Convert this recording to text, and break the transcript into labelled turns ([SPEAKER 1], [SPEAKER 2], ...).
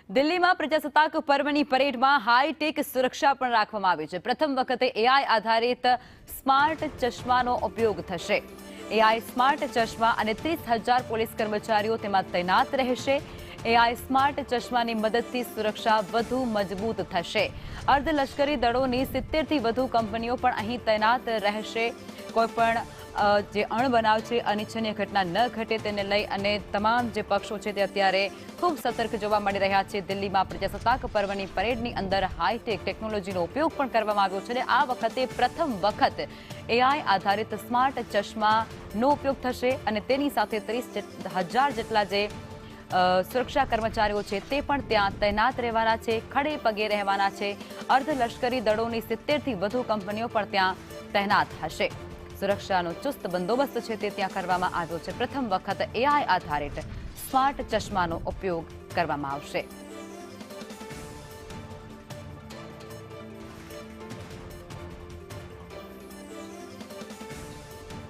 [SPEAKER 1] દિલ્હીમાં પ્રજાસત્તાક પર્વની પરેડમાં હાઈટેક સુરક્ષા પણ રાખવામાં આવી છે। પ્રથમ વખતે એઆઈ આધારિત સ્માર્ટ ચશ્માનો ઉપયોગ થશે। એઆઈ સ્માર્ટ ચશ્મા અને 30,000 પોલીસ કર્મચારીઓ તેમાં તૈનાત રહેશે। એઆઈ સ્માર્ટ ચશ્માની મદદથી સુરક્ષા વધુ મજબૂત થશે। અર્ધલશ્કરી દળોની 70થી વધુ કંપનીઓ પણ અહીં તૈનાત રહેશે। કોઈપણ જે અણબનાવ છે, અનિચ્છનીય ઘટના ન ઘટે તેને લઈ અને તમામ જે પક્ષો છે તે અત્યારે ખૂબ સતર્ક જોવા મળી રહ્યા છે। દિલ્હીમાં પ્રજાસત્તાક પર્વની પરેડની અંદર હાઈટેક ટેકનોલોજીનો ઉપયોગ પણ કરવામાં આવ્યો છે અને આ વખતે પ્રથમ વખત એઆઈ આધારિત સ્માર્ટ ચશ્માનો ઉપયોગ થશે અને તેની સાથે 30,000 જેટલા જે સુરક્ષા કર્મચારીઓ છે તે પણ ત્યાં તૈનાત રહેવાના છે, ખડે પગે રહેવાના છે। અર્ધલશ્કરી દળોની 70થી વધુ કંપનીઓ પણ ત્યાં તૈનાત હશે। સુરક્ષાનો ચુસ્ત બંદોબસ્ત છે તે ત્યાં કરવામાં આવ્યો છે। પ્રથમ વખત એઆઈ આધારિત સ્માર્ટ ચશ્માનો ઉપયોગ કરવામાં આવશે।